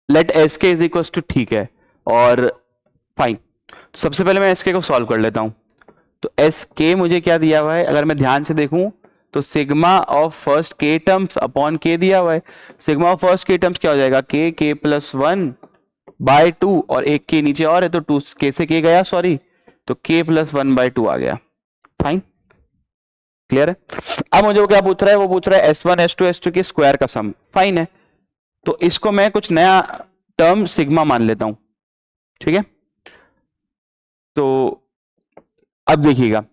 Late S के is equal to, ठीक है, और फाइन। तो सबसे पहले मैं एस के को सॉल्व कर लेता हूं। तो एस के मुझे क्या दिया हुआ है, अगर मैं ध्यान से देखूं तो सिग्मा ऑफ फर्स्ट के टर्म्स अपॉन के दिया हुआ है। सिग्मा ऑफ फर्स्ट के टर्म्स क्या हो जाएगा, के प्लस 1 बाय 2, और एक के नीचे और है तो 2 के से के गया, सॉरी, तो के प्लस 1 बाय 2 आ गया। फाइन, क्लियर है। अब मुझे वो क्या पूछ रहा है, वो पूछ रहा है S1 S2 S2 के स्क्वायर का सम। फाइन है, तो इसको मैं कुछ नया टर्म सिग्मा मान लेता हूं, ठीक है। तो अब देखिएगा,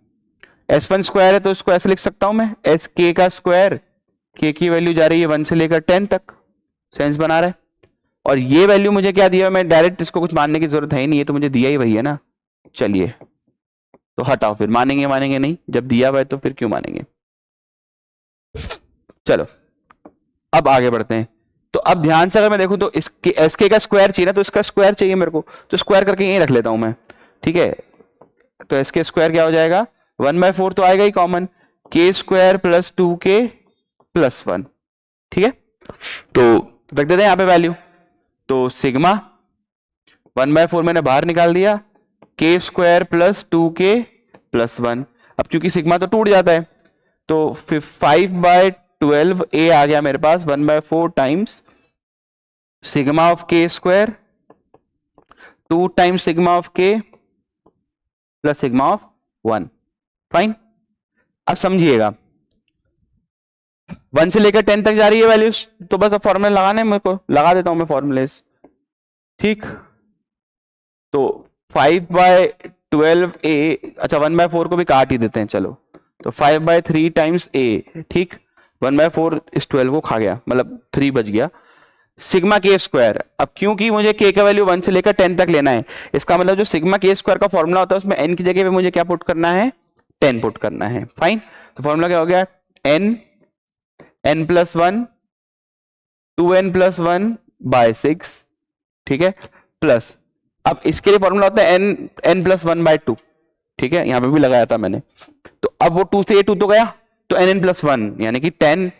S1 स्क्वायर है तो इसको ऐसे लिख सकता हूं मैं, एस के का स्क्वायर, के की वैल्यू जा रही है 1 से लेकर 10 तक, सेंस बना रहा है। और ये वैल्यू मुझे क्या दिया है, मैं डायरेक्ट इसको कुछ मानने की जरूरत है ही नहीं, ये तो मुझे दिया ही वही है ना। चलिए, तो हटाओ, फिर मानेंगे मानेंगे नहीं, जब दिया हुआ है तो फिर क्यों मानेंगे। चलो, अब आगे बढ़ते हैं। तो अब ध्यान से अगर मैं देखूं तो इसके एस के का स्क्वायर चाहिए ना, तो इसका स्क्वायर चाहिए मेरे को, तो स्क्वायर करके यहीं रख लेता हूं मैं, ठीक है। तो एस के स्क्वायर क्या हो जाएगा, 1/4 तो आएगा ही कॉमन, के स्क्वायर प्लस 2k प्लस 1, ठीक है। तो रख देते हैं यहाँ पे वैल्यू। तो सिग्मा 1/4 मैंने बाहर निकाल दिया, के स्क्वायर प्लस 2k प्लस 1। अब क्योंकि सिग्मा तो टूट जाता है, तो 5/12 ए आ गया मेरे पास, 1/4 टाइम्स सिग्मा ऑफ के स्क्वायर 2 टाइम्स सिग्मा ऑफ के प्लस सिग्मा ऑफ 1। फाइन, अब समझिएगा 1 से लेकर 10 तक जा रही है वैल्यूज, तो बस अब फॉर्मूले लगाने मेरे को, लगा देता हूं मैं फॉर्मूलेस, ठीक। तो 5/12 ए, अच्छा 1/4 को भी काट ही देते हैं, चलो, तो 5/3 टाइम्स ए, ठीक। 1/4 इस 12 को खा गया, मतलब 3 बच गया, सिग्मा के स्क्वायर। अब क्योंकि मुझे के का वैल्यू 1 से लेकर 10 तक लेना है, इसका मतलब जो सिग्मा के स्क्वायर का फॉर्मूला होता है उसमें n की जगह पे मुझे क्या पुट करना है, 10 पुट करना है। फाइन, तो फॉर्मूला क्या हो गया, n+1 2n+1/6, ठीक है, प्लस, अब इसके लिए फॉर्मूला होता है n+1/2, ठीक है, यहां पे भी लगाया था मैंने। तो अब वो 2 से 2 तो गया, तो n+1 यानी कि 10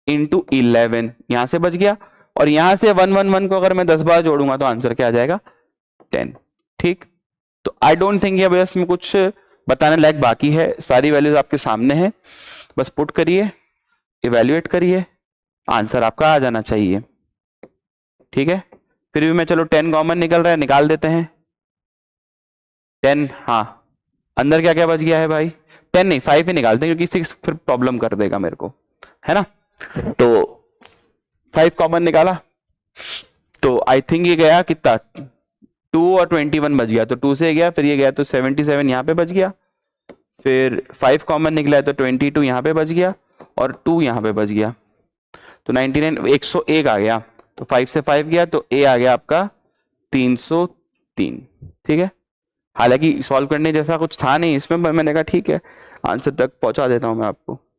इंटू 11 यहां से बच गया, और यहां से 111 को अगर मैं 10 बार जोड़ूंगा तो आंसर क्या आ जाएगा, 10, ठीक। तो आई डोंट थिंक ये इसमें कुछ बताने लायक बाकी है, सारी वैल्यूज आपके सामने है, बस पुट करिए, इवेल्युएट करिए, आंसर आपका आ जाना चाहिए, ठीक है। फिर भी मैं, चलो 10 कॉमन निकल रहा है, निकाल देते हैं 10, हाँ, अंदर क्या क्या बच गया है भाई, 10 नहीं 5 ही निकालते हैं, क्योंकि 6 फिर प्रॉब्लम कर देगा मेरे को, है ना। तो 5 कॉमन निकाला, तो आई थिंक ये गया कितना, 2 और 21 बच गया, तो 2 से गया, फिर ये गया तो 77 यहाँ पे बच गया, फिर 5 कॉमन निकला है तो 22 यहाँ पे बच गया, और 2 यहाँ पे बच गया, तो 99 101 आ गया, तो 5 से 5 गया, तो ए आ गया आपका 303, ठीक है। हालांकि सॉल्व करने जैसा कुछ था नहीं इसमें, मैंने कहा ठीक है आंसर तक पहुंचा देता हूं मैं आपको।